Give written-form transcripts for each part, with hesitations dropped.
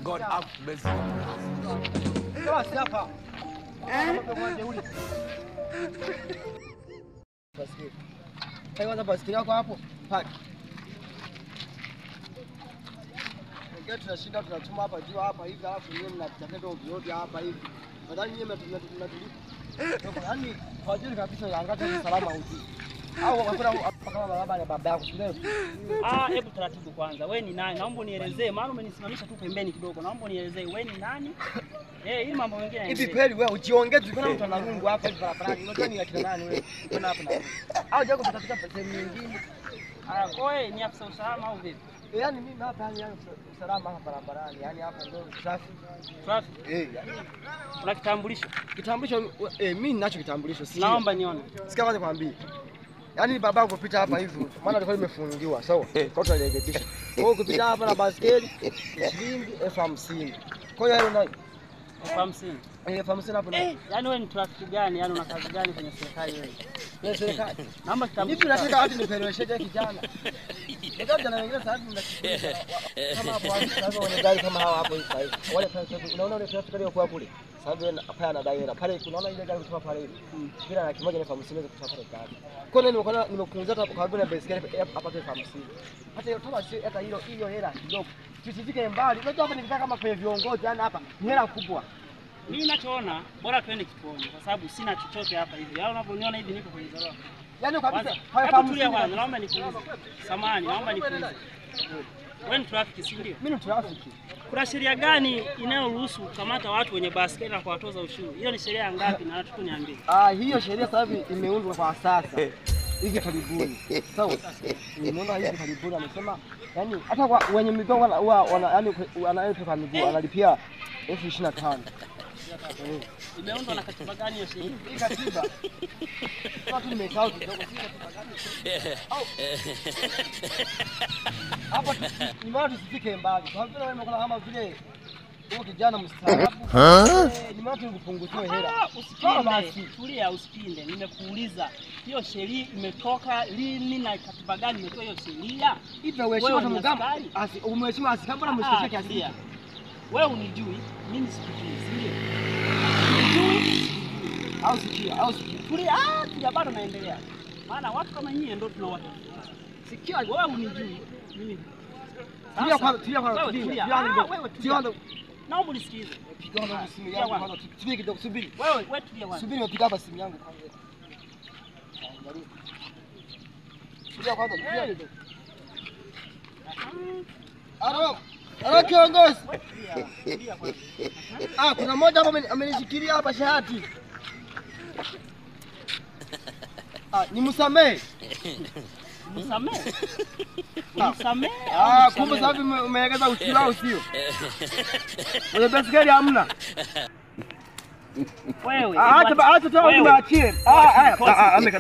God have mercy. Basi hapa. Basi. Kwanza basi yako hapo. Paki. Ndio tunashinda tunachuma hapa juu hapa hivi alafu nyinyi mnataka ovyo hapa hivi. Nadhani nyinyi mnatulipa. Yaani kwa ajili kabisa ya angaza usalama huko. Au hakuna kama baba na baba yako ndio. Hebu taratibu kwanza. Wewe ni nani? Naomba unielezee. Maana umenisimamisha tu pembeni kidogo. Naomba unielezee wewe ni nani? Hii mambo mengine hivi kweli wewe ujiongeze kuna mtu analungu hapa hivi barabarani. Unajua ni akina nani wewe? Kuna hapa na. Au jago kutafuta sehemu nyingine. Wewe ni afisa usalama au vipi? Yaani mimi hapa yani usalama hapa barabarani. Yaani hapa ndio traffic. Yani. Una kitambulisho? Kitambulisho mimi ninacho kitambulisho. Naomba nione. Sikia kwanza kwambie. Yaani baba kupita hapa hivi maana alikuwa imefungiwa sawa. Kwa hiyo alirekebisha. Kwa hiyo kupita hapa na baskeli shilingi 50,000. Kwa hiyo na 50,000. 50,000 hapo na. Yaani wewe ni traffic gani? Yaani una kazi gani kwenye serikali wewe? Kwenye serikali. Naomba kitambulisho. Hivi nataka hadi nipeleweshe kijana. Ndio jana wengine sasa hivi mnakimbia. Kama hapo sasa wana gari kama hawa hapo hivi sasa. Wale traffic unaona ile traffic ile kwa kule. Sababu hapa ana daira. Pale unaona ile gari kutoka pale hivi. Bila na kimoja na 50,000 kutoka pale gari. Kwa nini nimepunguza hata karibu na baiskeli hapa kwa 50,000. Hata hiyo kama sio hata hiyo hela kidogo. Tusifike mbali. Unajua hapa nikitaka kama kwenye viongozi yani hapa ni hela kubwa. Mimi ninachoona bora tuende kituoni kwa sababu sina chochote hapa hivi. Au unavyoniona hivi niko kwenye dharura. Yaani kabisa tulia kwanza, naomba nikuulize. Samahani, naomba nikuulize. Wewe ni traffic si ndio? Mimi ni traffic. Kuna sheria gani inayoruhusu kukamata watu wenye baskeli na kuwatoza ushuru? Hiyo ni sheria ngapi na nataka niambie? Hiyo sheria sasa hivi imeundwa kwa sasa. Hivi karibuni. Sawa? Nimeona hivi karibuni amesema yani hata kwa wenye miguu wana yani anayepepa miguu analipia 25,000. Imeundwa na katiba gani hiyo sheria? Hii katiba. Watu nimekao kidogo si katiba gani? Hapa ni maana tusifike mbali. Kwa vile wewe unakuwa kama vile huyo kijana mstaarabu. Ni maana tukupunguzie hela. Usipinde. Tulia usipinde. Nimekuuliza hiyo sheria imetoka lini na katiba gani imetoa hiyo sheria? Hivi wewe mgamba umeheshimu askari mbona msitishie kiasi? Wewe unijui, mimi sikujui, si ndio? Au sikia. Tulia bado naendelea. Maana watu kama nyinyi ndio tunawata. Sikia wewe unijui, mimi. Tulia. Naomba unisikilize. Piga na simu yangu kwanza. Subiri kidogo, subiri. Wewe tulia kwanza. Subiri nipiga hapa simu yangu kwanza. Tulia kwanza, tulia kidogo. Alo kiongozi. Tulia kwanza. Kuna mmoja hapa amenishikilia hapa shahati. Nimsamehe. Nisamehe. Kumbe sasa umeegeza ushuru au sio? Wewe basikeli hamna. Wewe. Acha tu niachie.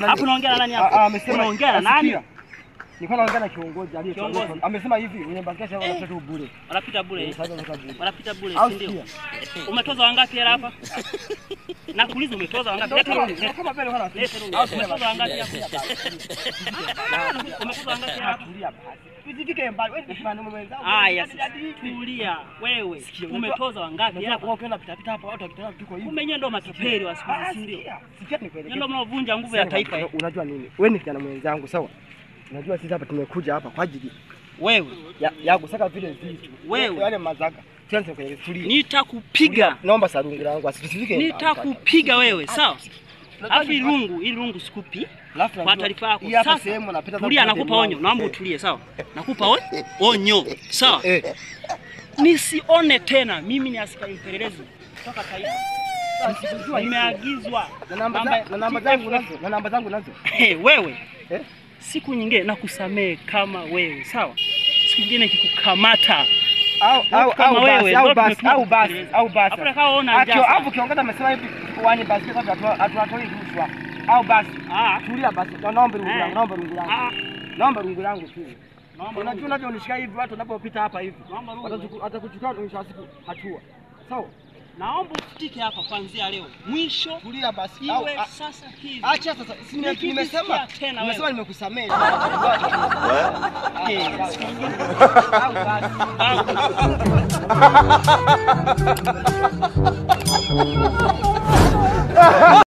Hapo unaongea na nani hapo? Amesema unaongea na nani? Nilikuwa naongea na kiongozi aliyetoka. Amesema hivi, wenye basikeli wanapita tu bure. Wanapita bure. Wanapita bure, si ndio? Umetoza wangapi hela hapa? Nakuuliza umetoza wangapi? Kama vile wana umetoza wangapi hapa? Umetoza wangapi hapa? Tulia basi. Usifike mbali. Wewe ni mwanaume mwenzangu. Tulia wewe. Umetoza wangapi hela? Kwa ukienda pita hapa watu wakitaka tuko hivi. Umenyewe ndo matapeli wa siku hizi, si ndio? Sikia nikuelekea. Ndio mnavunja nguvu ya taifa hili. Unajua nini? Wewe ni kijana mwenzangu, sawa? Unajua sisi hapa tumekuja hapa kwa ajili wewe ya kusaka vile vitu. Wewe yale mazaka. Tuanze kwenye tulia. Nitakupiga. Naomba sarungu langu asifike. Nitakupiga wewe, sawa? Alafu ilungu sikupi. Kwa taarifa yako. Sasa sehemu napita. Tulia, nakupa onyo. Naomba utulie, sawa? Nakupa onyo, sawa? Nisione tena mimi ni askari mpelelezi kutoka taifa. Nimeagizwa na namba zangu nazo. Wewe. Siku nyingine nakusamee kama wewe, sawa? Siku nyingine kikukamata au basi. Hapo kaona njaa. Hapo kiongoza amesema hivi wani basi kwa atuatoi rushwa. Au basi. Tulia basi. Naomba rungu langu tu. Unajua unavyo unishika hivi watu wanapopita hapa hivi. Atakuchukua mwisho wa siku hatua. Sawa? Naomba ufike hapa kuanzia leo. Mwisho. Tulia basi. Iwe sasa hivi. Acha sasa. Nimesema nimekusamehe. Siku nyingine. Au basi. Au.